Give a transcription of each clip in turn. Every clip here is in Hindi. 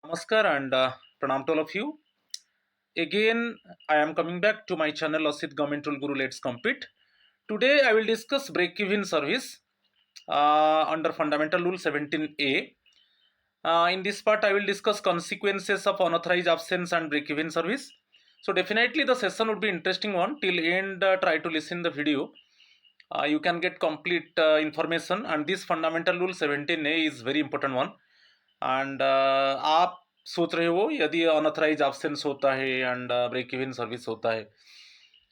Namaskar and pranam to all of you. Again, I am coming back to my channel Asit Government Rule Guru Let's Compete. Today, I will discuss break-even service under Fundamental Rule 17A. In this part, I will discuss consequences of unauthorized absence and break-even service. So definitely, the session would be interesting one. Till end, try to listen the video. You can get complete information. And this Fundamental Rule 17A is very important one. And आप सोच रहे हो यदि अनऑथराइज एब्सेंस होता है एंड ब्रेक इवन सर्विस होता है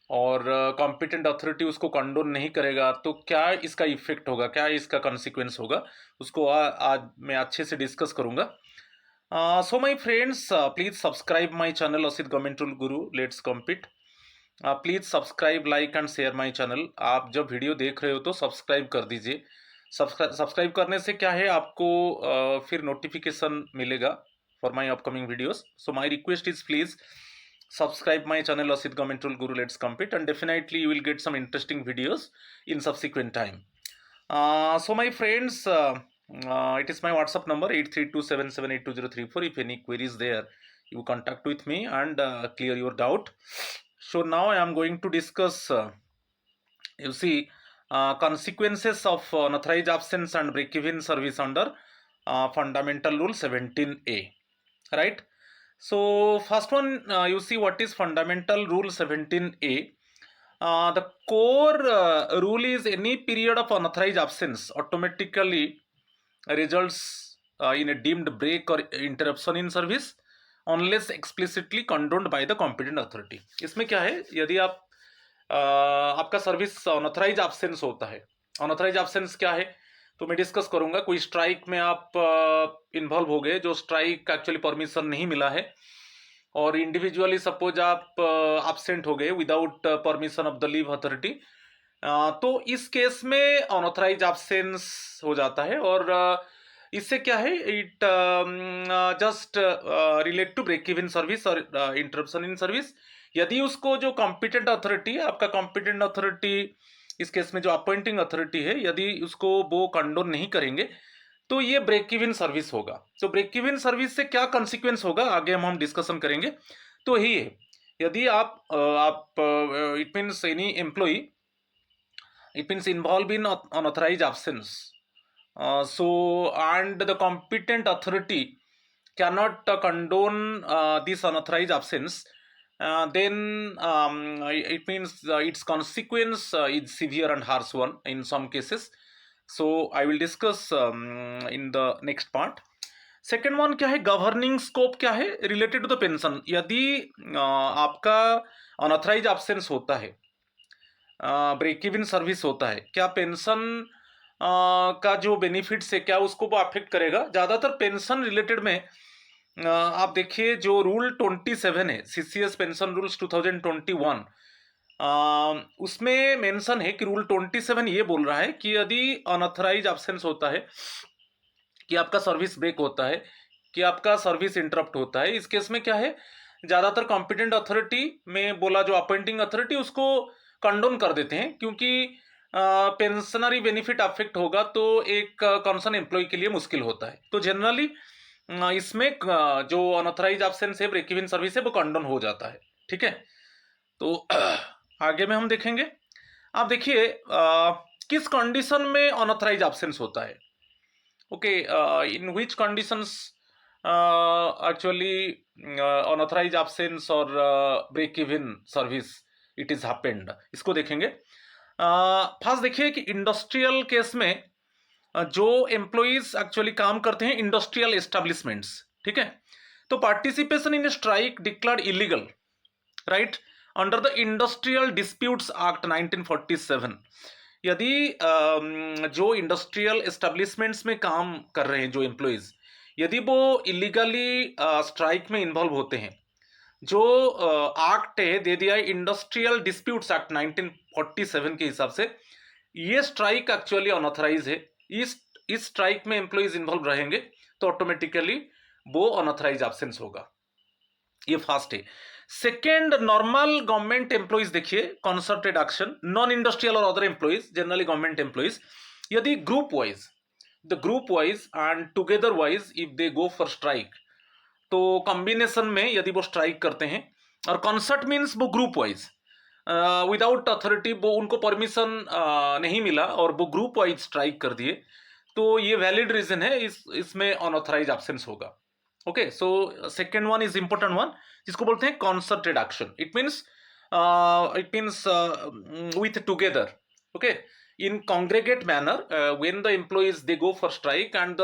और कॉम्पिटेंट अथॉरिटी उसको कंडोन नहीं करेगा तो क्या इसका इफेक्ट होगा, क्या इसका कॉन्सिक्वेंस होगा, उसको आज मैं अच्छे से डिस्कस करूंगा. So my friends, please subscribe my channel Asit government rule guru let's compete. Please subscribe, like and share my channel. आप जब वीडियो देख रहे हो तो सब्सक्राइब कर दीजिए. सब्सक्राइब करने से क्या है, आपको फिर नोटिफिकेशन मिलेगा for my upcoming videos. So my request is please subscribe my channel Asit Government Rule Guru Let's Compete and definitely you will get some interesting videos in subsequent time. So my friends, it is my WhatsApp number 8327782034. If any queries there, you contact with me and clear your doubt. So now I am going to discuss you see consequences of unauthorized absence and break-even service under Fundamental Rule 17A. Right? So first one, you see what is Fundamental Rule 17A. The core rule is any period of unauthorized absence automatically results in a deemed break or interruption in service unless explicitly condoned by the competent authority. इसमें क्या है, यदि आपका सर्विस अनऑथराइज एब्सेंस होता है. अनऑथराइज एब्सेंस क्या है तो मैं डिस्कस करूंगा. कोई स्ट्राइक में आप इन्वॉल्व हो गए, जो स्ट्राइक एक्चुअली परमिशन नहीं मिला है, और इंडिविजुअली सपोज आप एब्सेंट हो गए without permission of the leave authority, तो इस केस में अनऑथराइज एब्सेंस हो जाता है. और इससे क्या है, it just relate to break even service और इंटरप्शन इन सर्विस. यदि उसको जो कॉम्पिटेंट अथॉरिटी है, आपका कॉम्पिटेंट अथॉरिटी इस केस में जो अपॉइंटिंग अथॉरिटी है, यदि उसको वो कंडोन नहीं करेंगे तो ये ब्रेक इवन सर्विस होगा. तो ब्रेक इवन सर्विस से क्या कॉन्सिक्वेंस होगा आगे हम डिस्कशन करेंगे. तो ही है, यदि आप it means any employee, it means involve in unauthorise absence, so and the competent authority cannot condone this unauthorized absence, then it means its consequence is severe and harsh one in some cases. So I will discuss in the next part. Second one क्या है, गवर्निंग स्कोप क्या है रिलेटेड टू द पेंशन. यदि आपका अनऑथराइज एब्सेंस होता है, ब्रेक इवन सर्विस होता है, क्या पेंशन का जो बेनिफिट्स है क्या उसको वो अफेक्ट करेगा. ज़्यादातर पेंशन रिलेटेड में आप देखिए जो रूल 27 है, सीसीएस पेंशन रूल्स 2021, उसमें मेंशन है कि रूल 27 ये बोल रहा है कि यदि अनऑथराइज एब्सेंस होता है, कि आपका सर्विस ब्रेक होता है, कि आपका सर्विस इंटरप्ट होता है, इस केस में क्या है, ज़्यादातर कॉम्पिटेंट अथॉरिटी में बोला जो अपॉइंटिंग अथॉरिटी उसको कंडोन कर देते हैं, क्योंकि पेंशनरी बेनिफिट अफेक्ट होगा तो एक कंसर्न एम्प्लॉय के लिए मुश्किल होता है. तो जनरली इसमें जो अनऑथराइज एब्सेंस है, ब्रेक इवन सर्विस है, वो कंडोन हो जाता है. ठीक है, तो आगे में हम देखेंगे. आप देखिए किस कंडीशन में अनऑथराइज एब्सेंस होता है. Okay, in which conditions actually unauthorise absence और break even service it is happened, इसको देखेंगे. फर्स्ट देखिए कि इंडस्ट्रियल केस में जो एम्प्लॉइज एक्चुअली काम करते हैं इंडस्ट्रियल एस्टेब्लिशमेंट्स, ठीक है, तो participation in strike declared illegal, right, under the industrial disputes act 1947. यदि जो इंडस्ट्रियल एस्टेब्लिशमेंट्स में काम कर रहे हैं जो एम्प्लॉइज, यदि वो इलीगली स्ट्राइक में इन्वॉल्व होते हैं, जो एक्ट है दे दिया है इंडस्ट्रियल डिस्प्यूट्स एक्ट 1947 के हिसाब से, ये स्ट्राइक एक्चुअली अनऑथराइज है. इस स्ट्राइक में एम्प्लॉइज इन्वॉल्व रहेंगे तो ऑटोमेटिकली वो अनऑथराइज एब्सेंस होगा. ये फर्स्ट है. सेकेंड, नॉर्मल गवर्नमेंट एम्प्लॉइज देखिए, कंसर्टेड एक्शन, नॉन इंडस्ट्रियल और other employees, generally government employees, यदि group wise, the group wise and together wise if they go for strike, तो कॉम्बिनेशन में यदि वो स्ट्राइक करते हैं, और कंसर्ट मीन्स वो ग्रुप वाइज विदाउट अथॉरिटी, वो उनको परमिशन नहीं मिला और वो ग्रुप वाइज स्ट्राइक कर दिए, तो ये वैलिड रीजन है, इसमें अनऑथराइज एब्सेंस होगा। Okay, so second one is important one, जिसको बोलते हैं concerted action. It means with together, okay, in congregate manner, when the employees they go for strike and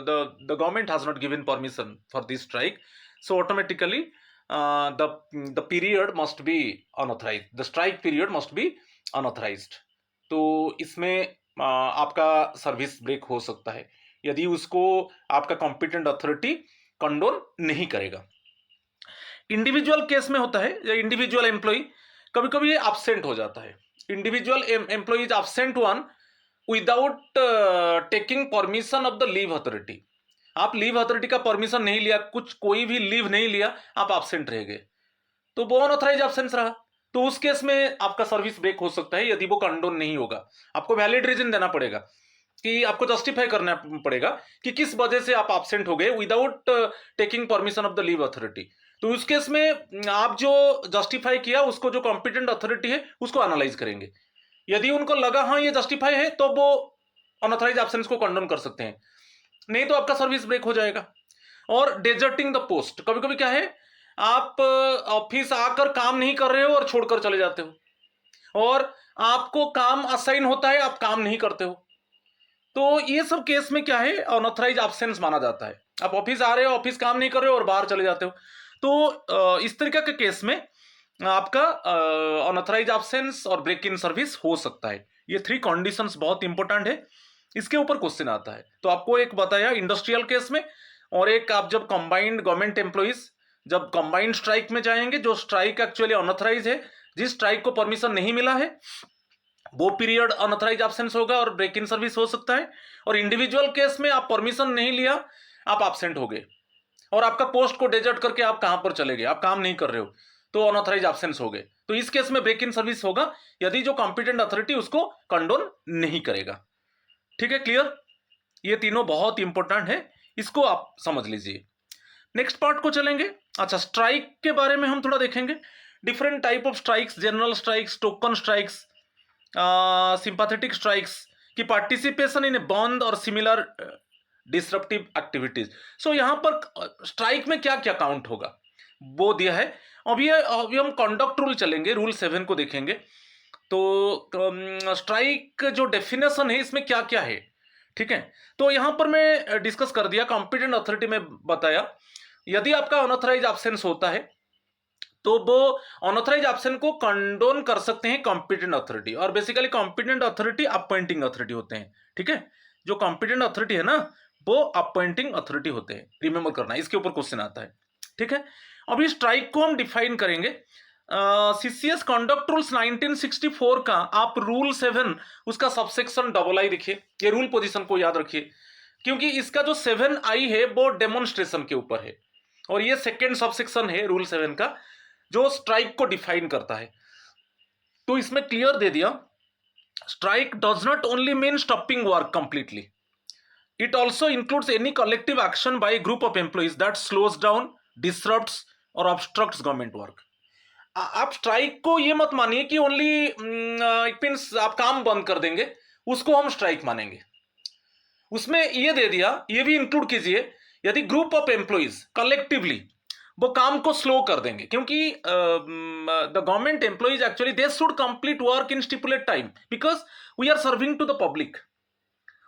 the government has not given permission for this strike, so automatically the period must be unauthorized, the strike period must be unauthorized। तो इसमें आपका सर्विस ब्रेक हो सकता है यदि उसको आपका कॉम्पिटेंट अथॉरिटी कंडोन नहीं करेगा। इंडिविजुअल केस में होता है, इंडिविजुअल एम्प्लॉय कभी कभी एब्सेंट हो जाता है, individual employee is absent one without taking permission of the leave authority. आप लीव अथॉरिटी का परमिशन नहीं लिया, कुछ कोई भी लीव नहीं लिया, आप एब्सेंट रह गए, तो वो अनऑथराइज एब्सेंस रहा, तो उस केस में आपका सर्विस ब्रेक हो सकता है यदि वो कंडोन नहीं होगा। आपको वैलिड रीजन देना पड़ेगा, कि आपको जस्टिफाई करना पड़ेगा कि किस वजह से आप एब्सेंट हो गए without taking permission of the leave authority. तो उस केस में आप जो जस्टिफाई किया उसको जो कॉम्पिटेंट अथॉरिटी है उसको एनालाइज करेंगे, यदि उनको लगा हाँ ये जस्टिफाई है तो वो अनऑथराइज एब्सेंस को कंडोन कर सकते हैं, नहीं तो आपका सर्विस ब्रेक हो जाएगा। और डेजर्टिंग द पोस्ट, कभी कभी क्या है, आप ऑफिस आकर काम नहीं कर रहे हो और छोड़कर चले जाते हो, और आपको काम असाइन होता है, आप काम नहीं करते हो, तो ये सब केस में क्या है, अनऑथराइज एब्सेंस माना जाता है। आप ऑफिस आ रहे हो, ऑफिस काम नहीं कर रहे हो और बाहर चले जाते हो, तो इस तरीके के केस में आपका अनऑथराइज एब्सेंस और ब्रेक इन सर्विस हो सकता है। ये 3 कंडीशंस बहुत इंपॉर्टेंट है, इसके ऊपर क्वेश्चन आता है। तो आपको एक बताया इंडस्ट्रियल केस में, और एक आप जब कंबाइंड गवर्नमेंट एम्प्लॉइज जब कंबाइंड स्ट्राइक में जाएंगे, जो स्ट्राइक एक्चुअली अनऑथराइज है, जिस स्ट्राइक को परमिशन नहीं मिला है, वो पीरियड अनऑथराइज एब्सेंस होगा और ब्रेक इन सर्विस हो सकता है। और इंडिविजुअल केस में आप परमिशन नहीं लिया, आप एब्सेंट हो गए और आपका पोस्ट को डेजर्ट करके आप कहां पर चले गए, आप काम नहीं कर रहे हो, तो अनऑथराइज एब्सेंस हो गए, तो इस केस में ब्रेक इन सर्विस होगा यदि जो कॉम्पिटेंट अथॉरिटी उसको कंडोन नहीं करेगा। ठीक है, क्लियर? ये तीनों बहुत इंपॉर्टेंट है, इसको आप समझ लीजिए। नेक्स्ट पार्ट को चलेंगे। अच्छा, स्ट्राइक के बारे में हम थोड़ा देखेंगे, different type of strikes, general strikes, token strikes, sympathetic strikes की पार्टिसिपेशन इन ए बंद और सिमिलर डिसरप्टिव एक्टिविटीज। सो यहां पर स्ट्राइक में क्या क्या काउंट होगा वो दिया है। अभी हम कंडक्ट रूल चलेंगे, रूल 7 को देखेंगे। तो स्ट्राइक जो डेफिनेशन है इसमें क्या क्या है, ठीक है, तो यहां पर मैं डिस्कस कर दिया, कॉम्पिटेंट अथॉरिटी में बताया, यदि आपका अनऑथराइज एब्सेंस होता है तो वो अनऑथराइज एब्सेंस को कंडोन कर सकते हैं कॉम्पिटेंट अथॉरिटी, और basically competent authority appointing authority होते हैं। ठीक है, जो कॉम्पिटेंट अथॉरिटी है ना वो अपॉइंटिंग अथॉरिटी होते हैं, रिमेंबर करना, इसके ऊपर क्वेश्चन आता है। ठीक है, अभी स्ट्राइक को हम डिफाइन करेंगे। सीसीएस कंडक्ट रूल्स 1964 का आप रूल 7 उसका सबसेक्शन II देखिए, ये रूल पोजीशन को याद रखिए, क्योंकि इसका जो 7I है वो डेमोन्स्ट्रेशन के ऊपर है, और ये सेकेंड सबसेक्शन है रूल 7 का जो स्ट्राइक को डिफाइन करता है। तो इसमें क्लियर दे दिया, strike does not only mean stopping work completely, it also includes any collective action by a group of employees that slows down, disrupts or obstructs government work। आप स्ट्राइक को ये मत मानिए कि ओनली इट मींस आप काम बंद कर देंगे उसको हम स्ट्राइक मानेंगे, उसमें ये दे दिया, ये भी इंक्लूड कीजिए यदि ग्रुप ऑफ एम्प्लॉइज कलेक्टिवली वो काम को स्लो कर देंगे, क्योंकि the government employees actually they should complete work in stipulate time, because we are serving to the public,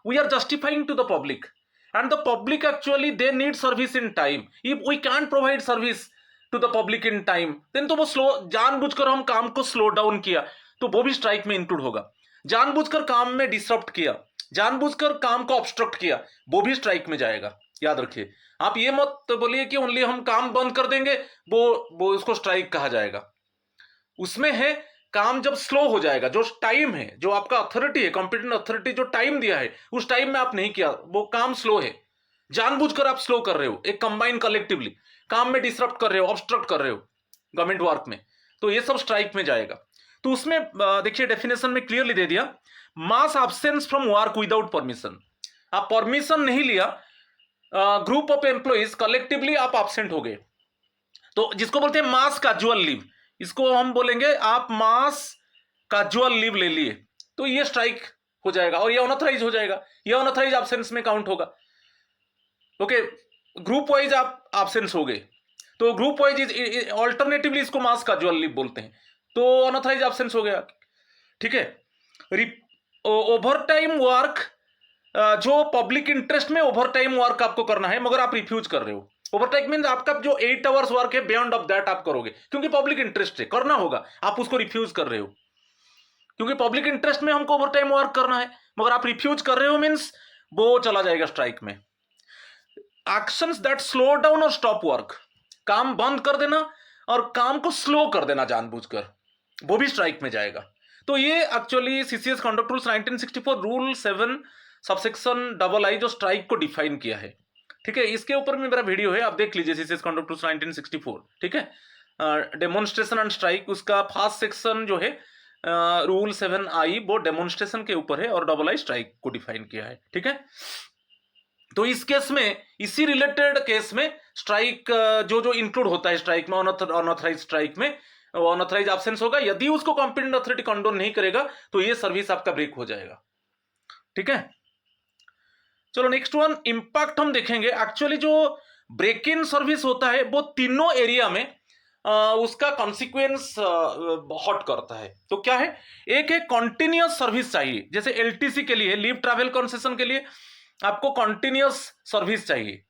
we are justifying to the public, and the public actually they need service in time। if we can't provide service to the public in time then तो वो स्लो, जानबूझकर हम काम को स्लो डाउन किया तो वो भी स्ट्राइक में इंक्लूड होगा, जानबूझकर काम में डिसरप्ट किया, जानबूझकर काम को ऑब्स्ट्रक्ट किया, वो भी स्ट्राइक में जाएगा। याद रखिए, आप ये मत बोलिए कि ओनली हम काम बंद कर देंगे वो उसको स्ट्राइक कहा जाएगा, उसमें है काम जब स्लो हो जाएगा, जो टाइम है, जो आपका अथॉरिटी है, कॉम्पिटेंट अथॉरिटी जो टाइम दिया है उस टाइम में आप नहीं किया, वो काम स्लो है, जानबूझकर आप स्लो कर रहे हो, एक कंबाइन कलेक्टिवली काम में डिसरप्ट कर रहे हो, ऑब्स्ट्रक्ट कर रहे हो गवर्नमेंट वर्क में, तो ये सब स्ट्राइक में जाएगा। तो उसमें देखिए डेफिनेशन में क्लियरली दे दिया, mass absence from work without permission, आप परमिशन नहीं लिया ग्रुप ऑफ एम्प्लॉइज कलेक्टिवली आप एब्सेंट हो गए, तो जिसको बोलते हैं मास कैजुअल लीव, इसको हम बोलेंगे आप मास कैजुअल लीव ले लिए, तो ये स्ट्राइक हो जाएगा और ये अनऑथराइज हो जाएगा, ये अनऑथराइज एब्सेंस में काउंट होगा। ओके, ग्रुप वाइज आप एब्सेंस हो गए, तो ग्रुप वाइज ऑल्टरनेटिवली इसको मास कैजुअल लीव बोलते हैं, तो अनऑथराइज एब्सेंस हो गया। ठीक है, ओवर टाइम वर्क, जो पब्लिक इंटरेस्ट में ओवर टाइम वर्क आपको करना है मगर आप रिफ्यूज कर रहे हो। ओवर टाइम मीन आपका जो 8 आवर्स वर्क है बियॉन्ड ऑफ दैट आप करोगे, क्योंकि पब्लिक इंटरेस्ट है, करना होगा, आप उसको रिफ्यूज कर रहे हो, क्योंकि पब्लिक इंटरेस्ट में हमको ओवर टाइम वर्क करना है मगर आप रिफ्यूज कर रहे हो, मीन्स वो चला जाएगा स्ट्राइक में। एक्शंस दैट स्लो डाउन और स्टॉप वर्क, काम बंद कर देना और काम को स्लो कर देना जानबूझकर, वो भी स्ट्राइक में जाएगा। तो ये actually CCS conduct rules 1964 rule 7 subsection I जो स्ट्राइक को डिफाइन किया है। ठीक है, इसके ऊपर में मेरा वीडियो है, आप देख लीजिए, सीसीएस कंडक्ट रूल्स 1964। ठीक है, डेमोन्स्ट्रेशन एंड स्ट्राइक, उसका फर्स्ट सेक्शन जो है रूल 7I वो डेमोन्स्ट्रेशन के ऊपर है और आई स्ट्राइक को डिफाइन किया है। ठीक है, तो इस केस में, इसी रिलेटेड केस में स्ट्राइक जो जो इंक्लूड होता है स्ट्राइक में, अनऑथराइज स्ट्राइक में अनऑथराइज एब्सेंस होगा, यदि उसको कॉम्पिटेंट अथॉरिटी कंडोन नहीं करेगा तो ये सर्विस आपका ब्रेक हो जाएगा। ठीक है, चलो नेक्स्ट वन, इंपैक्ट हम देखेंगे। एक्चुअली जो ब्रेक इन सर्विस होता है वो तीनों एरिया में उसका कॉन्सिक्वेंस हॉट करता है। तो क्या है, एक है कॉन्टिन्यूअस सर्विस चाहिए, जैसे एलटीसी के लिए, लीव ट्रैवल कंसेशन के लिए आपको कॉन्टिन्यूअस सर्विस चाहिए।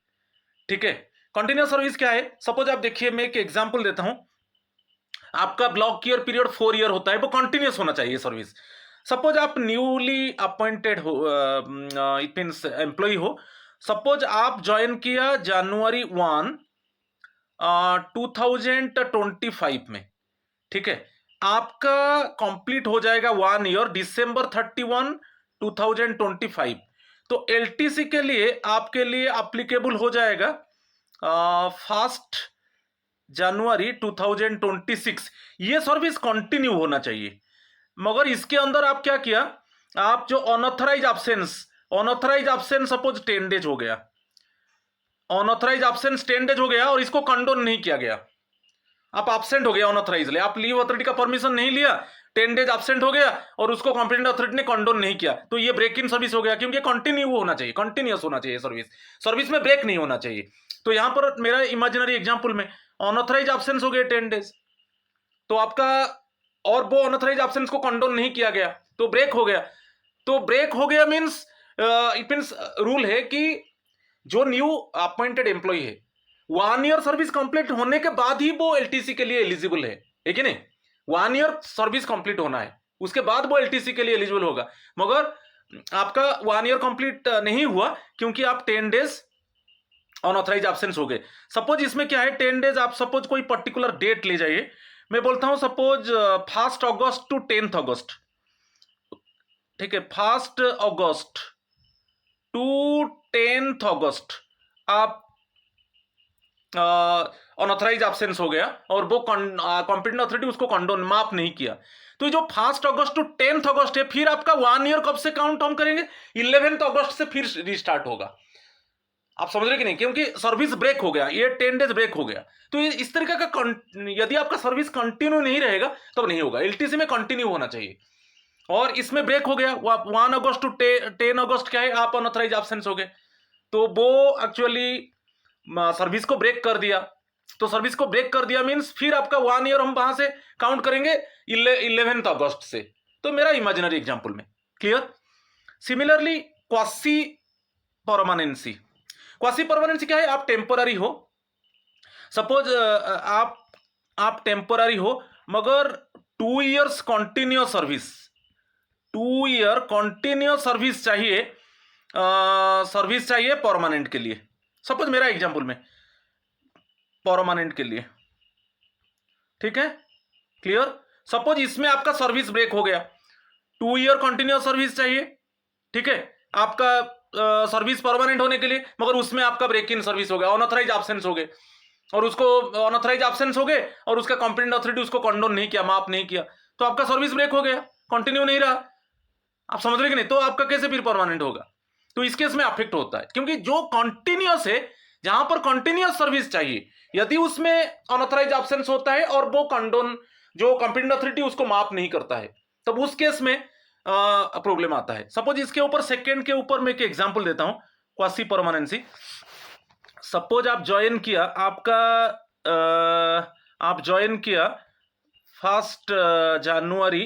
ठीक है, कॉन्टिन्यूअस सर्विस क्या है, सपोज आप देखिए, मैं एक एग्जांपल देता हूं, आपका ब्लॉक ईयर पीरियड 4 ईयर होता है, वो कॉन्टिन्यूअस होना चाहिए सर्विस। सपोज आप न्यूली अपॉइंटेड हो, इट मीन्स एम्प्लॉय हो, सपोज आप ज्वाइन किया जनवरी 1 2025 में। ठीक है, आपका कंप्लीट हो जाएगा 1 ईयर दिसंबर 31 2025, तो एलटीसी के लिए आपके लिए एप्लीकेबल हो जाएगा 1 जनवरी 2026। ये सर्विस कंटिन्यू होना चाहिए, मगर इसके अंदर आप क्या किया, आप जो अनऑथराइज एब्सेंस सपोज 10 डेज हो गया, अनऑथराइज एब्सेंस 10 डेज हो गया और इसको कंडोन नहीं किया गया, आप एब्सेंट हो गया अनऑथराइजली, आप लीव अथॉरिटी का परमिशन नहीं लिया, 10 डेज एब्सेंट हो गया और उसको कॉम्पिटेंट अथॉरिटी ने कंडोन नहीं किया, तो ये ब्रेक इन सर्विस हो गया, क्योंकि कंटिन्यू होना चाहिए, कंटिन्यूअस होना चाहिए सर्विस में ब्रेक नहीं होना चाहिए। तो यहां पर मेरा इमेजिनरी एग्जांपल में अनऑथराइज एब्सेंस हो गए 10 डेज, तो आपका, और वो अनऑथराइज एब्सेंस को कंडोन नहीं किया गया तो ब्रेक हो गया। तो ब्रेक हो गया मींस, इट मींस रूल है कि जो न्यू अपॉइंटेड एम्प्लॉय है 1 ईयर सर्विस कंप्लीट होने के बाद ही वो एलटीसी के लिए एलिजिबल है कि नहीं, 1 ईयर सर्विस कंप्लीट होना है, उसके बाद वो एलटीसी के लिए एलिजिबल होगा। मगर आपका 1 ईयर कंप्लीट नहीं हुआ क्योंकि आप 10 डेज अनऑथराइज एब्सेंस हो गए। सपोज इसमें क्या है, 10 डेज आप सपोज कोई पर्टिकुलर डेट ले जाइए, मैं बोलता हूं सपोज 1 अगस्त टू 10 अगस्त। ठीक है, 1 अगस्त टू 10 अगस्त आप अनऑथराइज एब्सेंस हो गया और वो कॉम्पिटेंट अथॉरिटी उसको कंडोन माफ नहीं किया, तो जो 1 अगस्त टू 10 अगस्त है, फिर आपका 1 ईयर कब से काउंट हम करेंगे, 11 अगस्त से फिर रिस्टार्ट होगा। आप समझ रहे कि नहीं, क्योंकि सर्विस ब्रेक हो गया, ये 10 डेज ब्रेक हो गया। तो इस तरीके का यदि आपका सर्विस कंटिन्यू नहीं रहेगा तब नहीं होगा, एलटीसी में कंटिन्यू होना चाहिए। और इसमें ब्रेक हो गया 1 अगस्त टू 10 अगस्त, क्या है, आप अनऑथराइज एब्सेंस हो गए, तो वो एक्चुअली सर्विस को ब्रेक कर दिया। तो सर्विस को ब्रेक कर दिया मींस फिर आपका 1 ईयर हम वहां से काउंट करेंगे 11 अगस्त से। तो मेरा इमेजिनरी एग्जांपल में क्लियर। सिमिलरली क्वासी परमानेंसी क्या है, आप टेम्पोररी हो, सपोज आप टेम्पोररी हो मगर 2 years continuous service, 2 year continuous service चाहिए, परमानेंट के लिए। सपोज मेरा एग्जांपल में परमानेंट के लिए, ठीक है, क्लियर। सपोज इसमें आपका सर्विस ब्रेक हो गया, 2 ईयर कंटिन्यूअस सर्विस चाहिए, ठीक है, आपका सर्विस परमानेंट होने के लिए, मगर उसमें आपका ब्रेक इन सर्विस हो गया, अनऑथराइज एब्सेंस हो गए, और उसको अनऑथराइज एब्सेंस हो गए और उसका कॉम्पिटेंट अथॉरिटी उसको कंडोन नहीं किया, माफ नहीं किया, तो आपका सर्विस ब्रेक हो गया, कंटिन्यू नहीं रहा। आप समझ रहे कि नहीं, तो आपका कैसे फिर परमानेंट होगा। तो इस केस में अफेक्ट होता है, क्योंकि जो कॉन्टिन्यूअस है, जहां पर कॉन्टिन्यूअस सर्विस चाहिए, यदि उसमें अनऑथराइज एब्सेंस होता है और वो कंडोन जो कंपीटेंट अथॉरिटी उसको माफ नहीं करता है, तब उस केस में प्रॉब्लम आता है। सपोज इसके ऊपर सेकेंड के ऊपर मैं एक एग्जांपल देता हूं, क्वासी परमानेंसी। सपोज आप ज्वाइन किया, आप ज्वाइन किया 1 जनवरी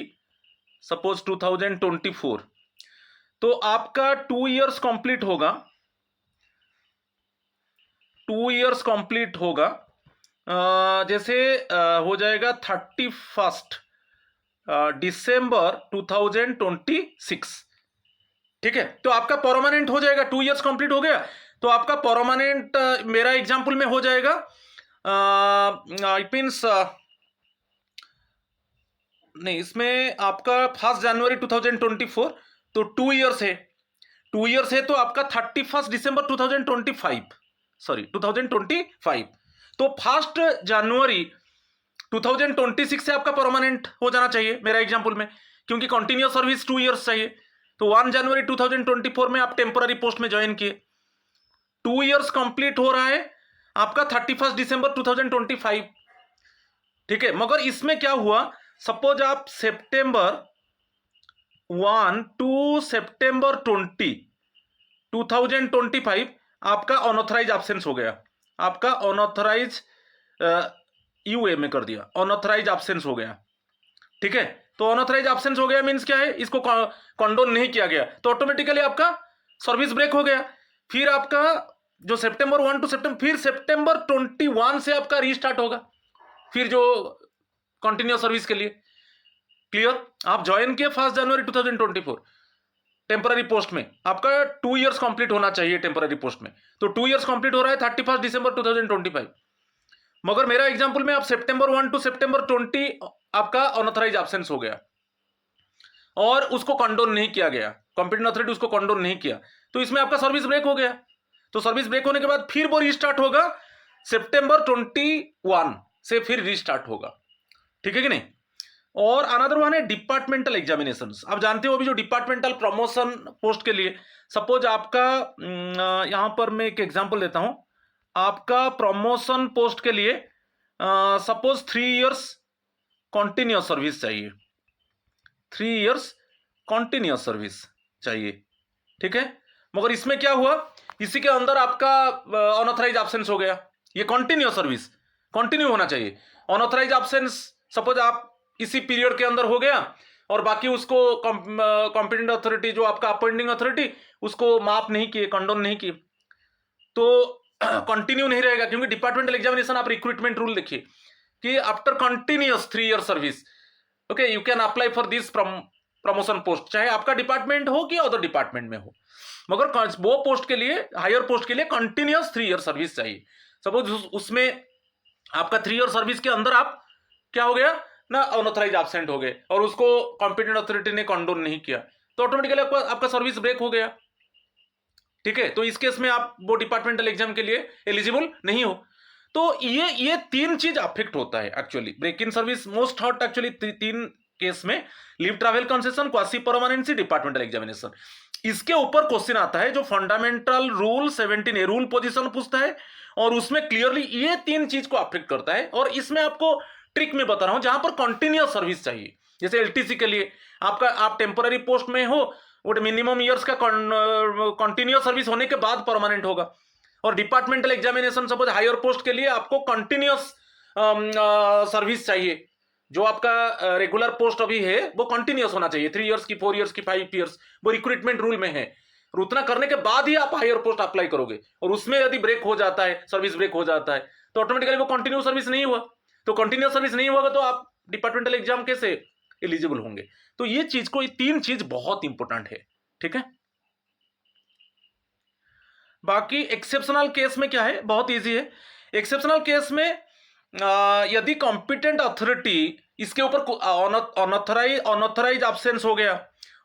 सपोज 2024, तो आपका 2 इयर्स कंप्लीट होगा, 2 इयर्स कंप्लीट होगा जैसे हो जाएगा 31 दिसंबर 2026, ठीक है। तो आपका परमानेंट हो जाएगा, 2 इयर्स कंप्लीट हो गया, तो आपका परमानेंट मेरा एग्जांपल में हो जाएगा इट मीन्स नहीं, इसमें आपका 1 जनवरी 2024, तो 2 इयर्स है, 2 इयर्स है, तो आपका 31 दिसंबर 2025, सॉरी 2025, तो 1 जनवरी 2026 से आपका परमानेंट हो जाना चाहिए मेरा एग्जांपल में, क्योंकि कंटिन्यूअस सर्विस 2 इयर्स चाहिए। तो 1 जनवरी 2024 में आप टेम्पररी पोस्ट में ज्वाइन किए, 2 इयर्स कंप्लीट हो रहा है आपका 31 दिसंबर 2025, ठीक है। मगर इसमें क्या हुआ, सपोज आप सितंबर 1 टू सितंबर 2025 आपका अनऑथराइज एब्सेंस हो गया, आपका अनऑथराइज यूए में कर दिया, अनऑथराइज एब्सेंस हो गया, ठीक है। तो अनऑथराइज एब्सेंस हो गया मींस क्या है, इसको कंडोन नहीं किया गया, तो ऑटोमेटिकली आपका सर्विस ब्रेक हो गया। फिर आपका जो सितंबर 1 टू सितंबर, फिर सितंबर 21 से आपका रीस्टार्ट होगा, फिर जो कंटिन्यूअस सर्विस के लिए। क्लियर? आप ज्वाइन किए 1 जनवरी 2024 टेम्पररी पोस्ट में, आपका 2 इयर्स कंप्लीट होना चाहिए टेम्पररी पोस्ट में, तो 2 इयर्स कंप्लीट हो रहा है 31 दिसंबर 2025, मगर मेरा एग्जांपल में आप सितंबर 1 टू सितंबर 20 आपका अनऑथराइज एब्सेंस हो गया और उसको कंडोन नहीं किया गया, कंपीटेंट अथॉरिटी उसको कंडोन नहीं किया, तो इसमें आपका सर्विस ब्रेक हो गया। तो सर्विस ब्रेक होने के बाद फिर वो रीस्टार्ट होगा सितंबर 21 से, फिर रीस्टार्ट होगा, ठीक है कि नहीं। और अनदर वन है डिपार्टमेंटल एग्जामिनेशंस। आप जानते हो अभी जो डिपार्टमेंटल प्रमोशन पोस्ट के लिए, सपोज आपका यहां पर मैं एक एग्जांपल देता हूं, आपका प्रमोशन पोस्ट के लिए सपोज 3 इयर्स कॉन्टिन्यूअस सर्विस चाहिए, 3 इयर्स कॉन्टिन्यूअस सर्विस चाहिए, ठीक है। मगर इसमें क्या हुआ, इसी के अंदर आपका अनऑथराइज एब्सेंस हो गया, ये कॉन्टिन्यूअस सर्विस कंटिन्यू होना चाहिए, अनऑथराइज एब्सेंस सपोज आप इसी पीरियड के अंदर हो गया और बाकी उसको कॉम्पिटेंट अथॉरिटी जो आपका अपॉइंटिंग अथॉरिटी उसको माफ नहीं किए, कंडोन नहीं किए, तो कंटिन्यू नहीं रहेगा, क्योंकि डिपार्टमेंटल एग्जामिनेशन आप रिक्रूटमेंट रूल देखिए कि after continuous 3 year service okay you can apply for this promotion post, चाहे आपका डिपार्टमेंट हो कि अदर डिपार्टमेंट में हो, मगर वो पोस्ट के लिए, हायर पोस्ट के लिए कंटिन्यूअस 3 ईयर सर्विस चाहिए। सपोज उसमें आपका 3 ईयर सर्विस के अंदर आप क्या हो गया ना, अनऑथराइज एब्सेंट हो गए और उसको कॉम्पिटेंट अथॉरिटी ने कंडोन नहीं किया, तो ऑटोमेटिकली आपका सर्विस ब्रेक हो गया, ठीक है। तो इस केस में आप वो डिपार्टमेंटल एग्जाम के लिए एलिजिबल नहीं हो। तो ये 3 चीज अफेक्ट होता है actually, break in service most hot actually 3 case में, leave travel concession, quasi permanency, departmental examination. इसके ऊपर क्वेश्चन आता है जो fundamental rule 17A rule position पूछता है, और उसमें क्लियरली ये 3 चीज को अफेक्ट करता है। और इसमें आपको ट्रिक में बता रहा हूं, जहां पर कंटिन्यूअस सर्विस चाहिए, जैसे एलटीसी के लिए आपका आप टेम्पररी पोस्ट में हो, वो मिनिमम ईयर्स का कंटिन्यूअस सर्विस होने के बाद परमानेंट होगा, और departmental examination suppose higher post के लिए आपको कंटिन्यूअस सर्विस चाहिए, जो आपका रेगुलर पोस्ट अभी है वो कंटिन्यूअस होना चाहिए, 3 इयर्स की, 4 इयर्स की, 5 इयर्स, वो रिक्रूटमेंट रूल में है। और उतना करने के बाद ही आप हायर पोस्ट अप्लाई करोगे, और उसमें यदि ब्रेक हो जाता है, सर्विस ब्रेक हो जाता है, तो ऑटोमेटिकली वो कंटिन्यू सर्विस नहीं हुआ, तो कंटिन्यूअस सर्विस नहीं होगा तो आप डिपार्टमेंटल एग्जाम कैसे एलिजिबल होंगे। तो ये चीज को, ये 3 चीज बहुत इंपॉर्टेंट है, ठीक है। बाकी एक्सेप्शनल केस में क्या है, बहुत इजी है। एक्सेप्शनल केस में यदि कॉम्पिटेंट अथॉरिटी इसके ऊपर अनऑथराइज एब्सेंस हो गया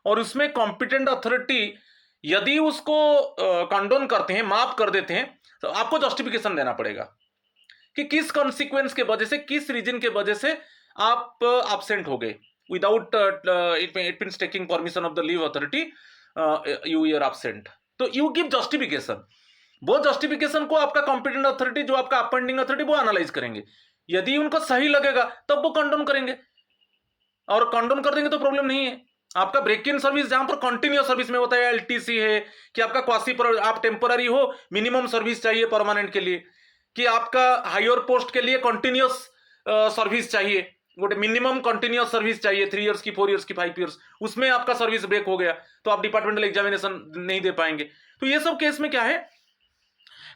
और उसमें कॉम्पिटेंट अथॉरिटी यदि उसको कंडोन करते हैं, माफ कर देते हैं, तो आपको जस्टिफिकेशन देना पड़ेगा कि किस कॉन्सिक्वेंस के वजह से, किस रीजन के वजह से आप एब्सेंट हो गए, without it means taking permission of the leave authority you are absent, तो यू गिव जस्टिफिकेशन, वो जस्टिफिकेशन को आपका कॉम्पिटेंट अथॉरिटी, जो आपका अपॉइंटिंग अथॉरिटी, वो एनालाइज करेंगे। यदि उनको सही लगेगा तब वो कंडोन करेंगे, और कंडोन कर देंगे तो प्रॉब्लम नहीं है। आपका ब्रेक इन सर्विस जहां पर कंटिन्यूअस सर्विस में होता है, एलटीसी है कि आपका क्वासी पर आप टेम्पररी हो, मिनिमम सर्विस चाहिए परमानेंट के लिए, कि आपका हायर पोस्ट के लिए कंटिन्यूअस सर्विस चाहिए, गोटे मिनिमम कंटिन्यूअस सर्विस चाहिए 3 इयर्स की, 4 इयर्स की, 5 इयर्स, उसमें आपका सर्विस ब्रेक हो गया तो आप डिपार्टमेंटल एग्जामिनेशन नहीं दे पाएंगे। तो ये सब केस में क्या है,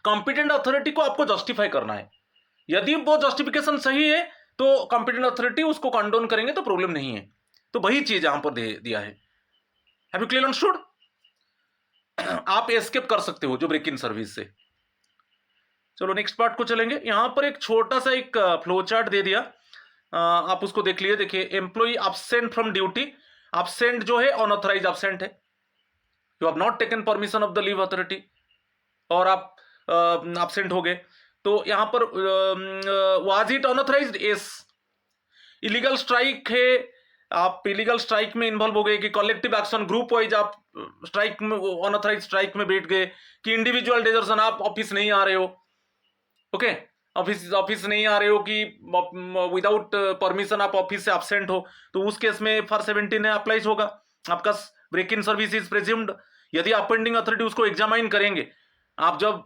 कॉम्पिटेंट अथॉरिटी को आपको जस्टिफाई करना है। यदि वो जस्टिफिकेशन सही है तो कॉम्पिटेंट अथॉरिटी उसको कंडोन करेंगे तो प्रॉब्लम नहीं है। तो वही चीज यहां पर दिया है। Have you clear understood? आप एस्केप कर सकते हो जो ब्रेक इन सर्विस से। चलो नेक्स्ट पार्ट को चलेंगे। यहां पर एक छोटा सा एक फ्लो चार्ट दे दिया, आप उसको देख लिए। देखिए, employee absent from duty, absent जो है अनऑथराइज absent है, you have not taken permission of the leave authority, और आप absent हो गए। तो यहां पर was it unauthorised? Yes. Illegal strike है, आप इलीगल स्ट्राइक में इन्वॉल्व हो गए, कि कलेक्टिव एक्शन ग्रुप वाइज आप स्ट्राइक में, अनऑथराइज स्ट्राइक में बैठ गए, कि इंडिविजुअल डेजर्सन आप ऑफिस नहीं आ रहे हो, ओके, ऑफिस नहीं आ रहे हो, कि विदाउट परमिशन आप ऑफिस से एब्सेंट हो, तो उस केस में FR 17 अप्लाइज होगा। आपका ब्रेक इन सर्विस इज प्रेज्यूम्ड। यदि अपॉइंटिंग अथॉरिटी उसको एग्जामाइन करेंगे, आप जब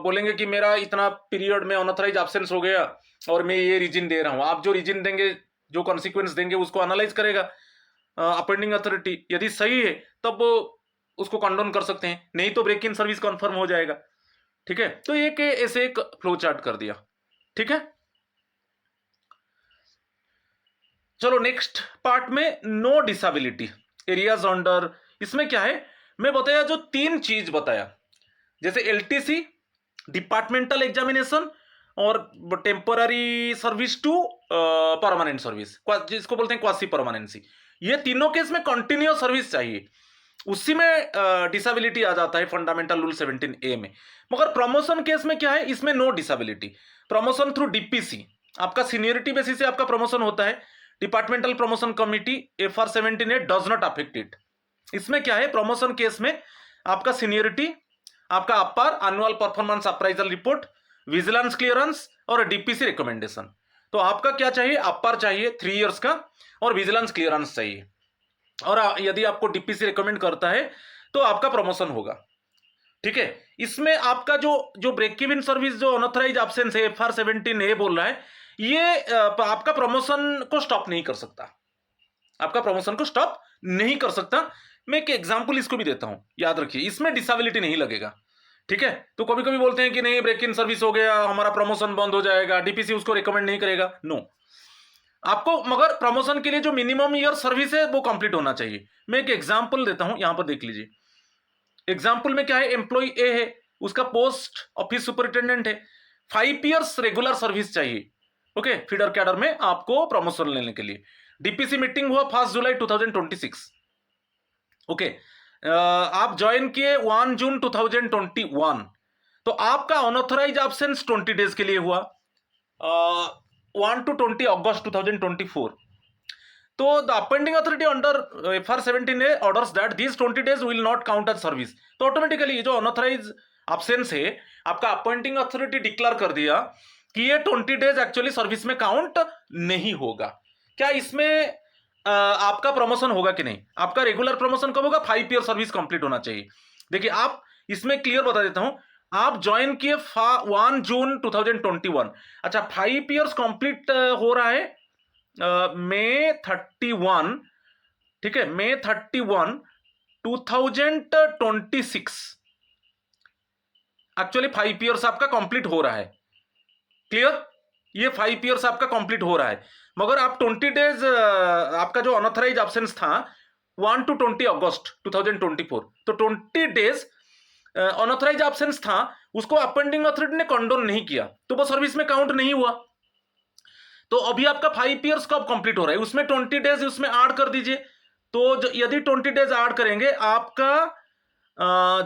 बोलेंगे कि मेरा इतना पीरियड में अनऑथराइज एब्सेंस हो गया और मैं ये रीजन दे रहा हूं, आप जो रीजन देंगे, जो कॉन्सिक्वेंस देंगे, उसको एनालाइज करेगा अपॉइंटिंग अथॉरिटी। यदि सही है तब वो उसको कंडोन कर सकते हैं, नहीं तो ब्रेक इन सर्विस कन्फर्म हो जाएगा। ठीक है, तो ये ऐसे एक फ्लो चार्ट कर दिया। ठीक है, चलो नेक्स्ट पार्ट में नो डिसेबिलिटी एरियाज अंडर। इसमें क्या है, मैं बताया जो 3 चीज बताया, जैसे एलटीसी, डिपार्टमेंटल एग्जामिनेशन, और temporary service to permanent service, जिसको बोलते हैं क्वासी परमानेंसी। ये तीनों केस में कंटिन्यूअस सर्विस चाहिए, उसी में डिसेबिलिटी आ जाता है फंडामेंटल रूल 17A में। मगर प्रमोशन केस में क्या है, इसमें no disability. Promotion through DPC, आपका सीनियरिटी बेसिस से आपका प्रमोशन होता है। Departmental promotion committee FR 17A does not affect it. इसमें क्या है, प्रमोशन केस में आपका सीनियरिटी, आपका APAR annual performance appraisal report, vigilance clearance और डीपीसी रिकमेंडेशन। तो आपका क्या चाहिए, अपर चाहिए 3 इयर्स का, और विजिलेंस क्लियरेंस चाहिए, और यदि आपको डीपीसी रिकमेंड करता है तो आपका प्रमोशन होगा। ठीक है, इसमें आपका जो ब्रेक इवन सर्विस, जो अनऑथराइज एब्सेंस है, FR 17A बोल रहा है, ये आपका प्रमोशन को स्टॉप नहीं कर सकता, आपका प्रमोशन को स्टॉप नहीं कर सकता। मैं एक एग्जांपल इसको भी देता हूं, याद रखिए, इसमें डिसेबिलिटी नहीं लगेगा। ठीक है, तो कभी कभी बोलते हैं कि नहीं ब्रेक इन सर्विस हो गया, हमारा प्रमोशन बंद हो जाएगा, डीपीसी उसको रिकमेंड नहीं करेगा। नो, आपको मगर प्रमोशन के लिए जो मिनिमम ईयर सर्विस है वो कंप्लीट होना चाहिए। मैं एक एग्जांपल देता हूं, यहां पर देख लीजिए। एग्जांपल में क्या है, एम्प्लॉय ए है, उसका पोस्ट ऑफिस सुपरिटेंडेंट है, 5 इयर्स रेगुलर सर्विस चाहिए, ओके, फीडर कैडर में आपको प्रमोशन लेने के लिए। डीपीसी मीटिंग हुआ 1 जुलाई 2026, ओके, आप ज्वाइन किए 1 जून 2021, तो आपका अनऑथराइज एब्सेंस 20 डेज के लिए हुआ 1 to 20 August 2024. So the appointing authority under FR 17A orders that these 20 days will not count as service. तो ऑटोमेटिकली जो अनऑथराइज एब्सेंस है, आपका अपॉइंटिंग अथॉरिटी डिक्लेयर कर दिया कि ये 20 डेज एक्चुअली सर्विस में काउंट नहीं होगा। क्या इसमें आपका प्रमोशन होगा कि नहीं? आपका रेगुलर प्रमोशन कब होगा? 5 ईयर सर्विस कंप्लीट होना चाहिए। देखिए, आप इसमें क्लियर बता देता हूं, आप ज्वाइन किए 1 जून 2021, अच्छा 5 ईयर्स कंप्लीट हो रहा है मई 31, ठीक है, मई 31 2026, एक्चुअली 5 ईयर्स आपका कंप्लीट हो रहा है। क्लियर? ये 5 ईयर्स आपका कंप्लीट हो रहा है, मगर आप 20 डेज आपका जो अनऑथराइज एब्सेंस था 1 to 20 अगस्त 2024, तो 20 डेज अनऑथराइज एब्सेंस था, उसको अपॉइंटिंग अथॉरिटी ने कंडोन नहीं किया, तो वो सर्विस में काउंट नहीं हुआ। तो अभी आपका 5 ईयर्स कब कंप्लीट हो रहा है, उसमें 20 डेज उसमें ऐड कर दीजिए। तो यदि 20 डेज ऐड करेंगे, आपका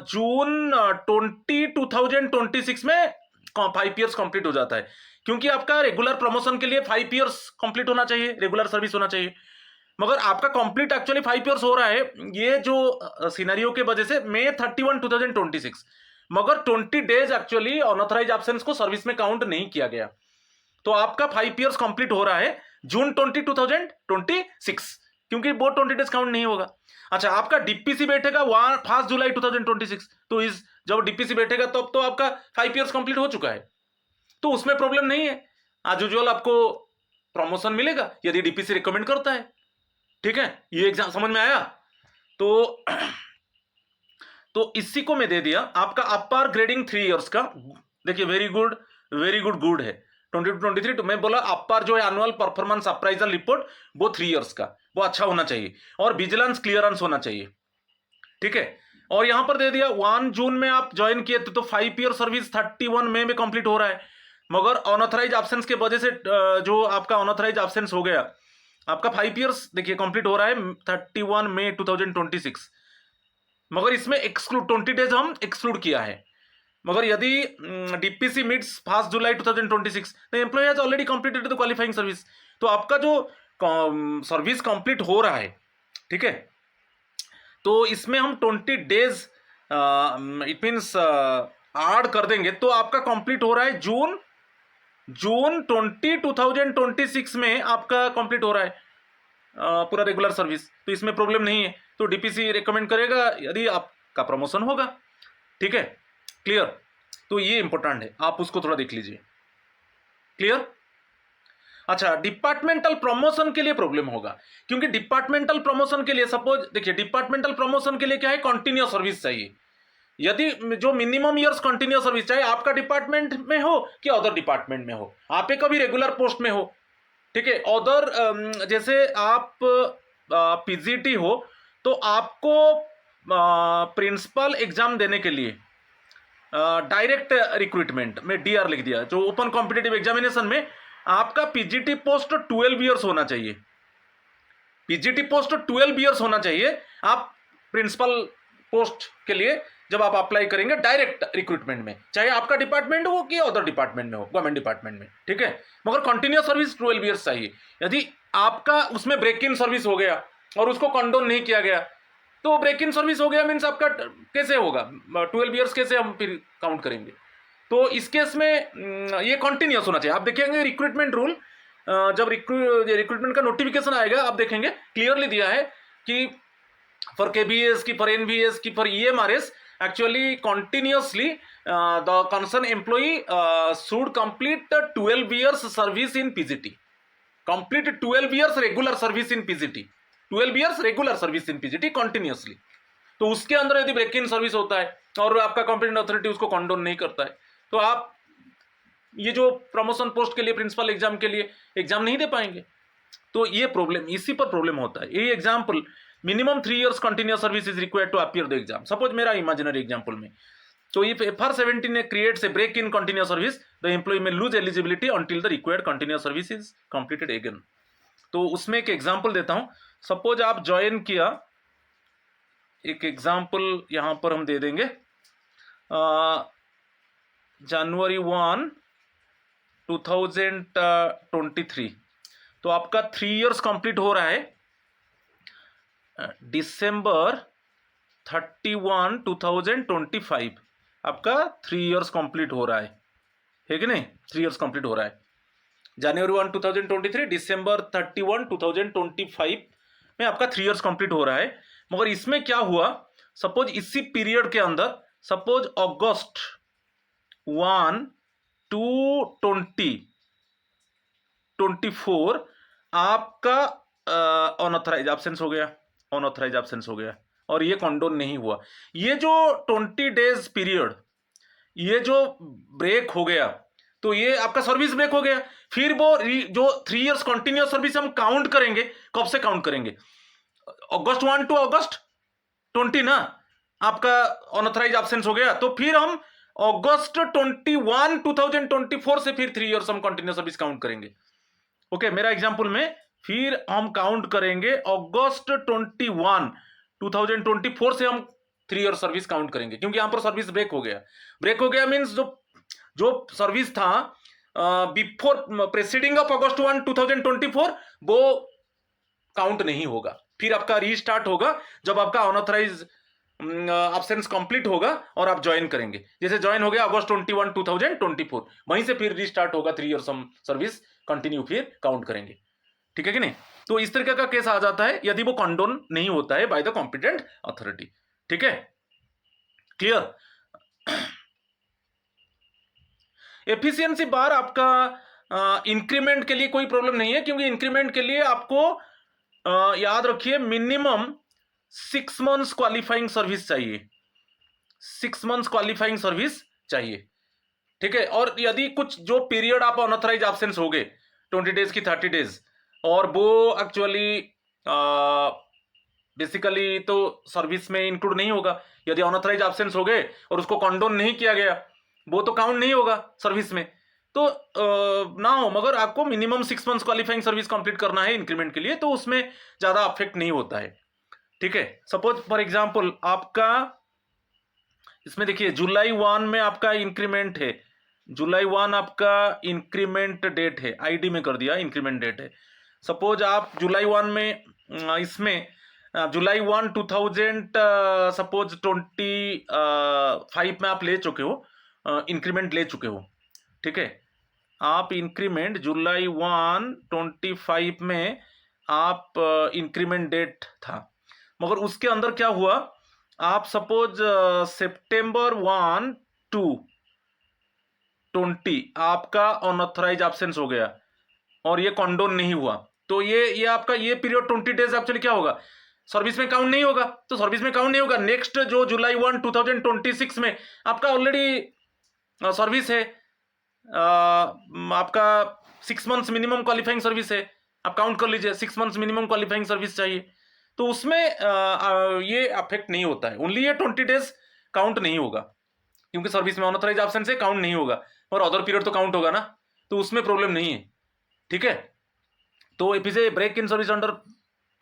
जून 2026 में 5 ईयर्स कंप्लीट हो जाता है, क्योंकि आपका रेगुलर प्रमोशन के लिए 5 ईयर्स कंप्लीट होना चाहिए, रेगुलर सर्विस होना चाहिए। मगर आपका कंप्लीट एक्चुअली 5 इयर्स हो रहा है ये जो सिनेरियो के वजह से May 31, 2026, मगर 20 डेज एक्चुअली अनऑथराइज एब्सेंस को सर्विस में काउंट नहीं किया गया, तो आपका 5 इयर्स कंप्लीट हो रहा है जून 20, 2026, क्योंकि वो 20 डेज काउंट नहीं होगा। अच्छा, आपका डीपीसी बैठेगा 1 जुलाई 2026, तो इस जब डीपीसी बैठेगा तब तो आपका 5 इयर्स कंप्लीट हो चुका है, तो उसमें प्रॉब्लम नहीं है। एज यूजुअल आपको प्रमोशन मिलेगा यदि डीपीसी रिकमेंड करता है। ठीक है, ये एग्जाम समझ में आया? तो इसी को मैं दे दिया आपका अपर ग्रेडिंग 3 इयर्स का। देखिए very good, very good, good है 22-23। तो मैं बोला अपर जो है एनुअल परफॉर्मेंस अप्राइजल रिपोर्ट वो 3 इयर्स का, वो अच्छा होना चाहिए और विजिलेंस क्लियरेंस होना चाहिए। ठीक है, और यहां पर दे दिया 1 जून में आप ज्वाइन किए थे तो 5 ईयर सर्विस 31 मई में कंप्लीट हो रहा है, मगर अनऑथराइज एब्सेंस के वजह से जो आपका अनऑथराइज एब्सेंस हो गया, आपका 5 इयर्स देखिए कंप्लीट हो रहा है 31 मई 2026, मगर इसमें एक्सक्लूड 20 डेज हम एक्सक्लूड किया है। मगर यदि DPC meets 1 July 2026 the employee has already completed the qualifying service, तो आपका जो सर्विस कंप्लीट हो रहा है, ठीक है, तो इसमें हम 20 डेज इट मीन्स ऐड कर देंगे तो आपका कंप्लीट हो रहा है जून 20, 2026 में आपका कंप्लीट हो रहा है पूरा रेगुलर सर्विस, तो इसमें प्रॉब्लम नहीं है। तो डीपीसी रिकमेंड करेगा यदि आपका प्रमोशन होगा। ठीक है, क्लियर? तो ये इंपॉर्टेंट है, आप उसको थोड़ा देख लीजिए। क्लियर? अच्छा, डिपार्टमेंटल प्रमोशन के लिए प्रॉब्लम होगा, क्योंकि डिपार्टमेंटल प्रमोशन के लिए सपोज देखिए डिपार्टमेंटल प्रमोशन के लिए क्या है, कंटिन्यूअस सर्विस चाहिए। यदि जो मिनिमम ईयर्स कंटिन्यूअस सर्विस, चाहे आपका डिपार्टमेंट में हो कि अदर डिपार्टमेंट में हो, आप एक कभी रेगुलर पोस्ट में हो, ठीक है, अदर जैसे आप पीजीटी हो तो आपको प्रिंसिपल एग्जाम देने के लिए डायरेक्ट रिक्रूटमेंट में डीआर लिख दिया, जो ओपन कॉम्पिटिटिव एग्जामिनेशन में आपका पीजीटी पोस्ट 12 इयर्स होना चाहिए, पीजीटी पोस्ट 12 इयर्स होना चाहिए। आप प्रिंसिपल पोस्ट के लिए जब आप अप्लाई करेंगे डायरेक्ट रिक्रूटमेंट में, चाहे आपका डिपार्टमेंट हो कि अदर डिपार्टमेंट में हो, गवर्नमेंट डिपार्टमेंट में, ठीक है, मगर कंटिन्यूअस सर्विस 12 इयर्स चाहिए। यदि आपका उसमें ब्रेक इन सर्विस हो गया और उसको कंडोन नहीं किया गया, तो ब्रेक इन सर्विस हो गया मीन्स आपका कैसे होगा 12 इयर्स कैसे हम फिर काउंट करेंगे? तो इस केस में ये कंटिन्यूअस होना चाहिए। आप देखेंगे रिक्रूटमेंट रूल, जब रिक्रूटमेंट का नोटिफिकेशन आएगा आप देखेंगे क्लियरली दिया है कि फॉर केबीएस की, फॉर एनवीएस की, for EMRS actually continuously the concerned employee should complete 12 years service in PGT, complete 12 years regular service in PGT, 12 years regular service in PGT continuously। तो उसके अंदर यदि ब्रेक इन सर्विस होता है और आपका कॉम्पिटेंट अथॉरिटी उसको कंडोन नहीं करता है, तो आप ये जो प्रमोशन पोस्ट के लिए, प्रिंसिपल एग्जाम के लिए एग्जाम नहीं दे पाएंगे। तो ये प्रॉब्लम, इसी पर प्रॉब्लम होता है। ये example minimum 3 years continuous service is required to appear the exam. Suppose मेरा इमेजिनरी एग्जाम्पल में, तो if FR17 creates a break in continuous service, the employee may lose eligibility until the required continuous service is completed again. तो उसमें एक एग्जाम्पल देता हूं। सपोज आप ज्वाइन किया, एक एग्जाम्पल यहां पर हम दे देंगे, जनवरी 1, 2023, तो आपका 3 इयर्स कंप्लीट हो रहा है December 31, 2025, आपका 3 इयर्स कंप्लीट हो रहा है कि नहीं? 3 इयर्स कंप्लीट हो रहा है जनवरी 1, 2023, December 31, 2025 में आपका 3 इयर्स कंप्लीट हो रहा है। मगर इसमें क्या हुआ, सपोज इसी पीरियड के अंदर, सपोज अगस्त 1 to 2024 आपका अनऑथराइज एब्सेंस हो गया, अनऑथराइज एब्सेंस हो गया और ये कंडोन नहीं हुआ। ये जो 20 डेज पीरियड, ये जो ब्रेक हो गया, तो ये आपका सर्विस ब्रेक हो गया। फिर वो जो 3 इयर्स कंटिन्यूअस सर्विस हम काउंट करेंगे, कब से काउंट करेंगे? अगस्त 1 to अगस्त 20 ना, आपका अनऑथराइज एब्सेंस हो गया, तो फिर हम अगस्त 21, 2024 से फिर 3 इयर्स हम कंटिन्यूअस सर्विस काउंट करेंगे। ओके, मेरा एग्जांपल में फिर हम काउंट करेंगे अगस्त 21, 2024 से हम 3 ईयर सर्विस काउंट करेंगे, क्योंकि यहां पर सर्विस ब्रेक हो गया। ब्रेक हो गया मीन्स जो सर्विस था बिफोर प्रेसिडिंग ऑफ अगस्त 1, 2024 वो काउंट नहीं होगा। फिर आपका रीस्टार्ट होगा जब आपका अनऑथराइज एब्सेंस कंप्लीट होगा और आप ज्वाइन करेंगे। जैसे ज्वाइन हो गया अगस्त 21 2024, वहीं से फिर रीस्टार्ट होगा 3 ईयर सर्विस कंटिन्यू, फिर काउंट करेंगे। ठीक है कि नहीं? तो इस तरीके का केस आ जाता है यदि वो कंडोन नहीं होता है बाय द कॉम्पिटेंट अथॉरिटी। ठीक है, क्लियर? एफिशिएंसी बार आपका इंक्रीमेंट के लिए कोई प्रॉब्लम नहीं है, क्योंकि इंक्रीमेंट के लिए आपको याद रखिए मिनिमम 6 मंथ्स क्वालिफाइंग सर्विस चाहिए, 6 मंथ्स क्वालिफाइंग सर्विस चाहिए। ठीक है, और यदि कुछ जो पीरियड आप अनऑथराइज एब्सेंस हो गए 20 डेज की 30 डेज, और वो एक्चुअली बेसिकली तो सर्विस में इंक्लूड नहीं होगा। यदि अनऑथराइज एब्सेंस हो गए और उसको कंडोन नहीं किया गया, वो तो काउंट नहीं होगा सर्विस में, तो ना हो, मगर आपको minimum 6 months qualifying service complete करना है इंक्रीमेंट के लिए, तो उसमें ज्यादा अफेक्ट नहीं होता है। ठीक है, सपोज फॉर एग्जांपल आपका इसमें देखिए जुलाई 1 में आपका इंक्रीमेंट है, जुलाई 1 आपका इंक्रीमेंट डेट है, आईडी में कर दिया इंक्रीमेंट डेट है। सपोज आप जुलाई 1 में इसमें जुलाई 1 2000 सपोज 25 में आप ले चुके हो, इंक्रीमेंट ले चुके हो। ठीक है, आप इंक्रीमेंट जुलाई 1 25 में आप इंक्रीमेंट डेट था, मगर उसके अंदर क्या हुआ, आप सपोज सितंबर 1 टू 20 आपका अनऑथराइज एब्सेंस हो गया और ये कंडोन नहीं हुआ, तो ये आपका ये पीरियड 20 डेज एक्चुअली क्या होगा, सर्विस में काउंट नहीं होगा। तो सर्विस में काउंट नहीं होगा, नेक्स्ट जो जुलाई 1 2026 में आपका ऑलरेडी सर्विस है, आपका 6 मंथ्स मिनिमम क्वालिफाइंग सर्विस है, आप काउंट कर लीजिए 6 मंथ्स मिनिमम क्वालिफाइंग सर्विस चाहिए, तो उसमें ये अफेक्ट नहीं होता है। ओनली ये 20 डेज काउंट नहीं होगा, क्योंकि सर्विस में अनऑथराइज एब्सेंस से काउंट नहीं होगा, और अदर पीरियड तो काउंट होगा ना, तो उसमें प्रॉब्लम नहीं है। ठीक है, तो if is a break in service under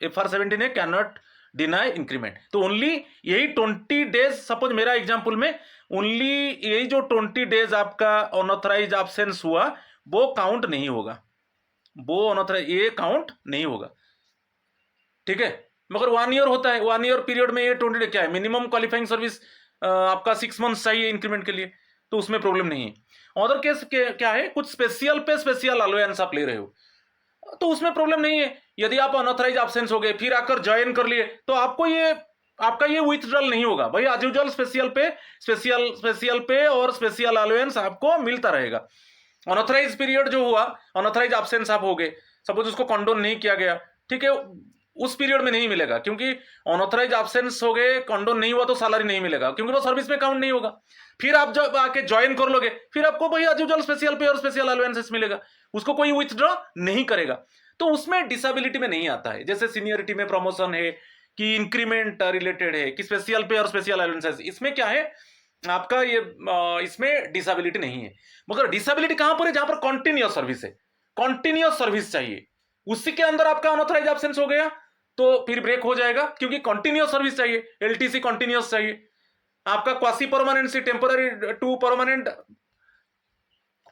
FR 17 है कैन नॉट डिनाई इंक्रीमेंट, तो ओनली यही 20 डेज, सपोज मेरा एग्जांपल में ओनली यही जो 20 डेज आपका अनऑथराइज एब्सेंस हुआ वो काउंट नहीं होगा, वो अनऑथराइज ये काउंट नहीं होगा। ठीक है, मगर 1 ईयर होता है, 1 ईयर पीरियड में ये 20 क्या है, मिनिमम क्वालिफाइंग सर्विस आपका 6 मंथ्स चाहिए इंक्रीमेंट के लिए, तो उसमें प्रॉब्लम नहीं है। अदर केस क्या है, कुछ स्पेशल पे स्पेशल अलाउंस आप ले रहे हो, तो उसमें प्रॉब्लम नहीं है। यदि आप अनऑथराइज एब्सेंस हो गए फिर आकर ज्वाइन कर लिए, तो आपको ये आपका ये विथड्रॉल नहीं होगा भाई, एज यूजुअल स्पेशल पे और स्पेशल अलाउंस आपको मिलता रहेगा। अनऑथराइज पीरियड जो हुआ, अनऑथराइज एब्सेंस आप हो गए, सपोज उसको कंडोन नहीं किया गया, ठीक है, उस पीरियड में नहीं मिलेगा, क्योंकि अनऑथराइज एब्सेंस हो गए, कंडोन नहीं हुआ तो सैलरी नहीं मिलेगा, क्योंकि वो सर्विस में काउंट नहीं होगा। फिर आप जब आके ज्वाइन कर लोगे फिर आपको भाई एज यूजुअल स्पेशल पे और स्पेशल अलाउंसेस मिलेगा, उसको कोई विथड्रॉ नहीं करेगा, तो उसमें डिसेबिलिटी में नहीं आता है। जैसे सीनियरिटी में प्रमोशन है कि इंक्रीमेंट रिलेटेड है कि स्पेशल पे और स्पेशल अलाउंसेस, इसमें क्या है आपका ये इसमें डिसेबिलिटी नहीं है। मगर डिसेबिलिटी कहां पर है, जहां पर कॉन्टिन्यूअस सर्विस है, कॉन्टिन्यूअस सर्विस चाहिए, उसी के अंदर आपका अनऑथराइज एब्सेंस हो गया तो फिर ब्रेक हो जाएगा, क्योंकि कंटिन्यूअस सर्विस चाहिए, LTC कंटिन्यूअस चाहिए, आपका क्वासी परमानेंट से टेम्पररी टू परमानेंट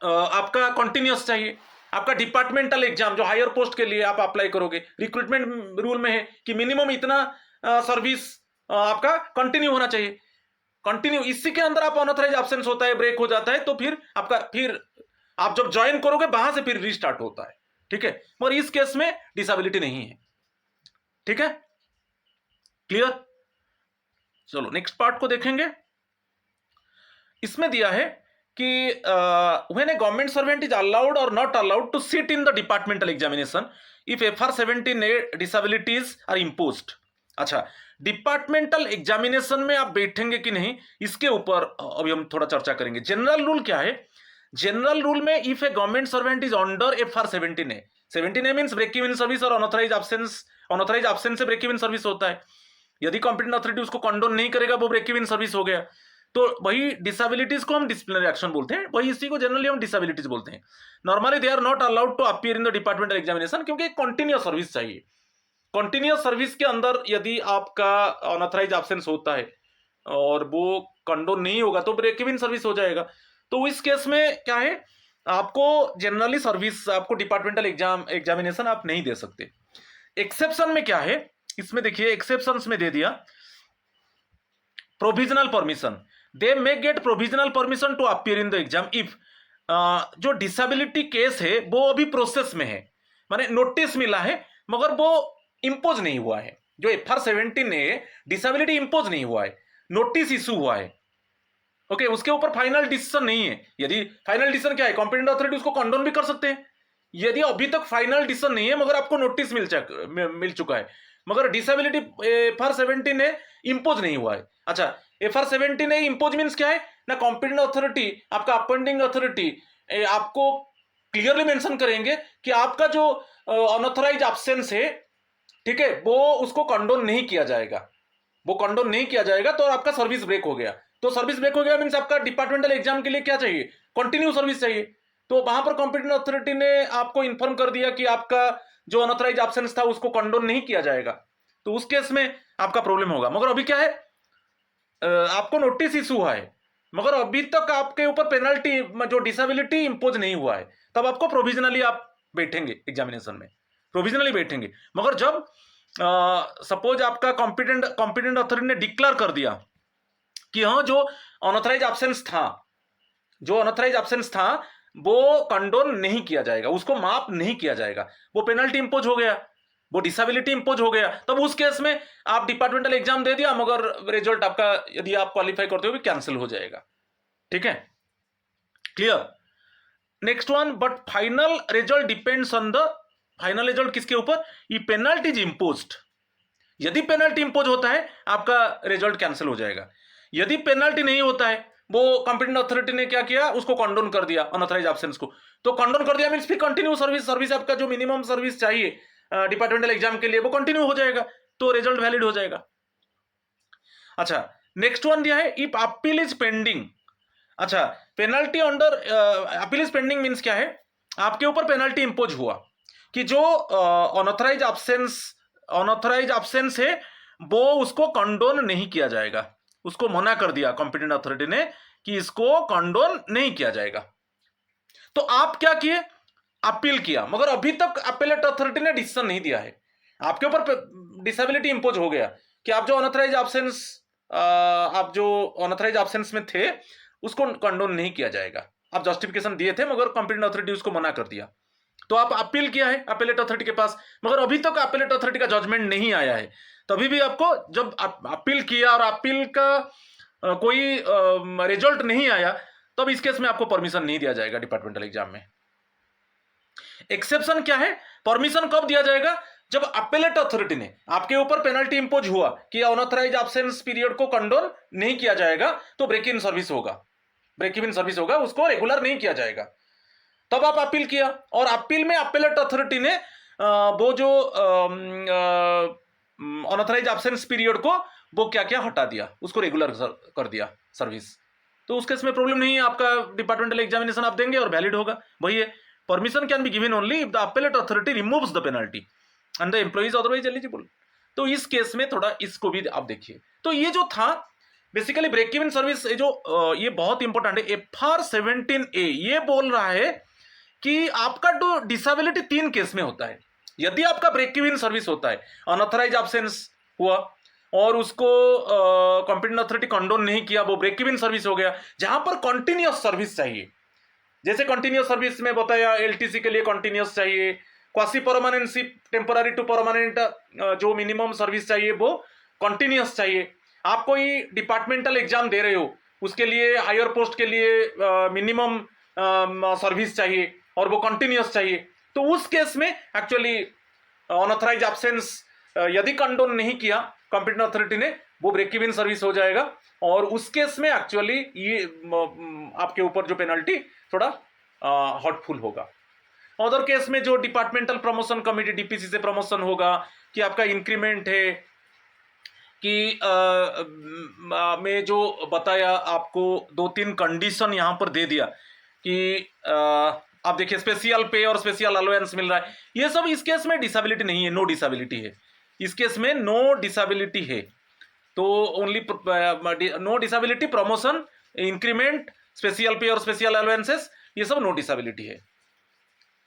आपका कंटिन्यूअस चाहिए। आपका डिपार्टमेंटल एग्जाम जो हायर पोस्ट के लिए आप अप्लाई करोगे, रिक्रूटमेंट रूल में है कि मिनिमम इतना सर्विस आपका कंटिन्यू होना चाहिए, कंटिन्यू, इसी के अंदर आप अनऑथराइज एब्सेंस होता है, ब्रेक हो जाता है, तो फिर आपका फिर आप जब ज्वाइन करोगे वहां से फिर रीस्टार्ट होता है। ठीक है, मगर इस केस में डिसेबिलिटी नहीं है। ठीक है, क्लियर? चलो नेक्स्ट पार्ट को देखेंगे। इसमें दिया है कि when a government servant is allowed और not allowed to sit in the departmental examination if FR 17 disabilities are imposed. अच्छा, डिपार्टमेंटल एग्जामिनेशन में आप बैठेंगे कि नहीं, इसके ऊपर अभी हम थोड़ा चर्चा करेंगे। जनरल रूल क्या है, जनरल रूल में if a government servant is under FR 17A, 17A means break even service और अनऑथराइज एब्सेंस से ब्रेक इवन सर्विस होता है। यदि कॉम्पिटेंट अथॉरिटी उसको कंडोन नहीं करेगा वो ब्रेक इवन सर्विस हो गया, तो वही डिसेबिलिटीज को हम डिसिप्लिनरी एक्शन बोलते हैं, वही इसी को जनरली हम डिसेबिलिटीज बोलते हैं। Normally they are not allowed to appear in the departmental examination, क्योंकि कंटिन्यूअस सर्विस चाहिए। कंटिन्यूअस सर्विस के अंदर यदि आपका अनऑथराइज एब्सेंस होता है और वो कंडोन नहीं होगा तो ब्रेक इवन सर्विस हो जाएगा। तो इस केस में क्या है, आपको जनरली सर्विस, आपको डिपार्टमेंटल एग्जामिनेशन आप नहीं दे सकते। एक्सेप्शन में क्या है, इसमें देखिए एक्सेप्शंस में दे दिया provisional permission, they may get provisional permission to appear in the exam if, जो डिसेबिलिटी केस है वो अभी प्रोसेस में है, माने नोटिस मिला है मगर वो इंपोज नहीं हुआ है। जो FR17 है डिसेबिलिटी इंपोज नहीं हुआ है, नोटिस इशू हुआ है। ओके, उसके ऊपर फाइनल डिसीजन नहीं है। यदि फाइनल डिसीजन क्या है, कॉम्पिटेंट अथॉरिटी उसको कंडोन भी कर सकते हैं। यदि अभी तक फाइनल डिसीजन नहीं है मगर आपको नोटिस मिल चुका है, मगर डिसेबिलिटी FR17 है इंपोज नहीं हुआ है। अच्छा, FR17 है इंपोज मीन्स क्या है ना, कॉम्पिटेंट अथॉरिटी आपका अपॉइंटिंग अथॉरिटी आपको क्लियरली मेंशन करेंगे कि आपका जो अनऑथराइज एब्सेंस है, ठीक है, वो उसको कंडोन नहीं किया जाएगा, वो कंडोन नहीं किया जाएगा। तो आपका सर्विस ब्रेक हो गया, तो सर्विस ब्रेक हो गया मीन्स आपका डिपार्टमेंटल एग्जाम के लिए क्या चाहिए, कंटिन्यू सर्विस चाहिए। तो वहां पर कॉम्पिटेंट अथॉरिटी ने आपको इन्फॉर्म कर दिया कि आपका जो अनऑथराइज एब्सेंस था उसको कंडोन नहीं किया जाएगा, तो उस केस में आपका प्रॉब्लम होगा। मगर अभी क्या है, आपको नोटिस इशू हुआ है मगर अभी तक आपके ऊपर पेनल्टी जो डिसेबिलिटी इंपोज नहीं हुआ है, तब आपको प्रोविजनली आप बैठेंगे एग्जामिनेशन में, प्रोविजनली बैठेंगे। मगर जब सपोज आपका कॉम्पिटेंट अथॉरिटी ने डिक्लेयर कर दिया कि हाँ जो अनऑथराइज एब्सेंस था, वो कंडोन नहीं किया जाएगा, उसको माफ नहीं किया जाएगा, वो पेनल्टी इंपोज हो गया, वो डिसेबिलिटी इंपोज हो गया, तब उस केस में आप डिपार्टमेंटल एग्जाम दे दिया मगर रिजल्ट आपका यदि आप क्वालिफाई करते हो भी कैंसिल हो जाएगा। ठीक है, clear. Next one, but final result depends on the, final result किसके ऊपर, ये पेनल्टी इज इंपोज्ड। यदि पेनल्टी इंपोज होता है आपका रिजल्ट कैंसिल हो जाएगा, यदि पेनल्टी नहीं होता है, वो कॉम्पिटेंट अथॉरिटी ने क्या किया, उसको कंडोन कर दिया अनऑथराइज एब्सेंस को, तो कंडोन कर दिया मींस फिर कंटिन्यू सर्विस आपका जो मिनिमम सर्विस चाहिए डिपार्टमेंटल एग्जाम के लिए वो कंटिन्यू हो जाएगा, तो रिजल्ट वैलिड हो जाएगा। अच्छा, नेक्स्ट वन दिया है, इफ अपील इज पेंडिंग। अच्छा, penalty under appeal is pending means क्या है, आपके ऊपर पेनल्टी इंपोज हुआ कि जो अनऑथराइज एब्सेंस है वो उसको कंडोन नहीं किया जाएगा, उसको मना कर दिया कॉम्पिटेंट अथॉरिटी ने कि इसको कंडोन नहीं किया जाएगा। तो आप क्या किए, अपील किया, मगर अभी तक अपीलेट अथॉरिटी ने डिसीजन नहीं दिया है, आपके ऊपर डिसेबिलिटी इंपोज हो गया कि आप जो अनऑथराइज एब्सेंस में थे उसको कंडोन नहीं किया जाएगा। आप जस्टिफिकेशन दिए थे मगर कॉम्पिटेंट अथॉरिटी उसको मना कर दिया, तो आप अपील किया है अपीलेट अथॉरिटी के पास, मगर अभी तक अपीलेट अथॉरिटी का जजमेंट नहीं आया है। तभी भी आपको जब अपील किया और अपील का कोई रिजल्ट नहीं आया, तब इस केस में आपको परमिशन नहीं दिया जाएगा डिपार्टमेंटल एग्जाम में। एक्सेप्शन क्या है, परमिशन कब दिया जाएगा, जब अपीलेट अथॉरिटी ने आपके ऊपर पेनल्टी इंपोज हुआ कि अनऑथराइज एब्सेंस पीरियड को कंडोन नहीं किया जाएगा, तो ब्रेक इन सर्विस होगा, उसको रेगुलर नहीं किया जाएगा, तब आप अपील किया और अपील में अपीलेट अथॉरिटी ने वो जो अनऑथराइज एब्सेंस पीरियड को वो क्या क्या हटा दिया, उसको रेगुलर कर दिया सर्विस, तो उस केस में प्रॉब्लम नहीं है, आपका डिपार्टमेंटल एग्जामिनेशन आप देंगे और वैलिड होगा। वही है, permission can be given only if the appellate authority removes the penalty and the employees otherwise eligible. तो इस केस में थोड़ा इसको भी आप देखिए। तो ये जो था बेसिकली ब्रेक इवन सर्विस, ये बहुत इंपॉर्टेंट है। FR17A ये बोल रहा है कि आपका जो डिसेबिलिटी 3 केस में होता है। यदि आपका ब्रेक इवन सर्विस होता है, अनऑथराइज एब्सेंस हुआ और उसको कॉम्पिटेंट अथॉरिटी कंडोन नहीं किया, वो ब्रेक इवन सर्विस हो गया। जहां पर कंटिन्यूअस सर्विस चाहिए, जैसे कंटिन्यूअस सर्विस में बताया LTC के लिए कंटिन्यूअस चाहिए, quasi permanency temporary to permanent जो मिनिमम सर्विस चाहिए वो कंटिन्यूअस चाहिए। आप कोई डिपार्टमेंटल एग्जाम दे रहे हो, उसके लिए हायर पोस्ट के लिए मिनिमम सर्विस चाहिए और वो कंटिन्यूअस चाहिए, तो उस केस में एक्चुअली अनऑथराइज एब्सेंस यदि कंडोन नहीं किया कॉम्पिटेंट अथॉरिटी ने, वो ब्रेक इवन सर्विस हो जाएगा और उस केस में एक्चुअली ये आपके ऊपर जो पेनल्टी थोड़ा हर्टफुल होगा। अदर केस में जो डिपार्टमेंटल प्रमोशन कमेटी DPC से प्रमोशन होगा कि आपका इंक्रीमेंट है कि मैं जो बताया आपको 2-3 कंडीशन यहां पर दे दिया कि आप देखिए स्पेशल पे और स्पेशल अलाउंस मिल रहा है, ये सब इस केस में डिसेबिलिटी नहीं है, नो डिसेबिलिटी है, इस केस में नो डिसेबिलिटी है। तो only no disability, promotion, increment, special pay और स्पेशल अलाउंसेस, ये सब नो डिसेबिलिटी है।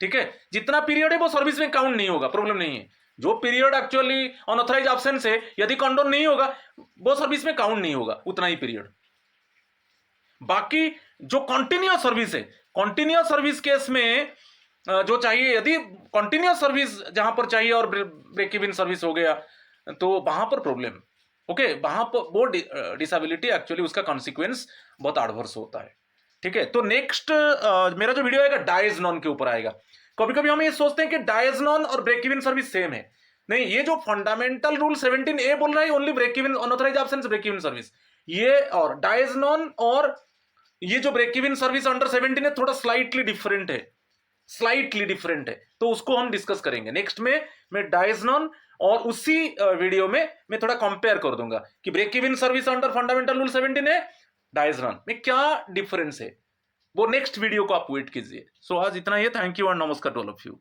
ठीक है, जितना पीरियड है वो सर्विस में काउंट नहीं होगा, प्रॉब्लम नहीं है। जो पीरियड एक्चुअली अनऑथराइज एब्सेंस है, यदि कंडोन नहीं होगा वो सर्विस में काउंट नहीं होगा उतना ही पीरियड। बाकी जो कंटिन्यूअस सर्विस है, कंटिन्यूअस सर्विस केस में जो चाहिए, यदि कंटिन्यूअस सर्विस जहां पर चाहिए और ब्रेक इवन सर्विस हो गया तो वहां पर प्रॉब्लम, ओके, वहां पर वो डिसेबिलिटी एक्चुअली उसका कॉन्सिक्वेंस बहुत एडवर्स होता है। ठीक है, तो नेक्स्ट मेरा जो वीडियो आएगा डाइज नॉन के ऊपर आएगा। कभी कभी हम ये सोचते हैं कि डाइज नॉन और ब्रेक इवन सर्विस सेम है, नहीं, ये जो फंडामेंटल रूल 17A बोल रहा है only break even unauthorised absence break even service, ये और डाइज नॉन और ये जो ब्रेक इवन सर्विस अंडर 17 है थोड़ा स्लाइटली डिफरेंट है, स्लाइटली डिफरेंट है, तो उसको हम डिस्कस करेंगे नेक्स्ट में। मैं डाइज नॉन और उसी वीडियो में मैं थोड़ा कंपेयर कर दूंगा कि break even service under fundamental rule 17 है, डाइज नॉन में क्या डिफरेंस है, वो नेक्स्ट वीडियो को आप वेट कीजिए। सो आज इतना ही है, थैंक यू एंड नमस्कार टू ऑल ऑफ यू।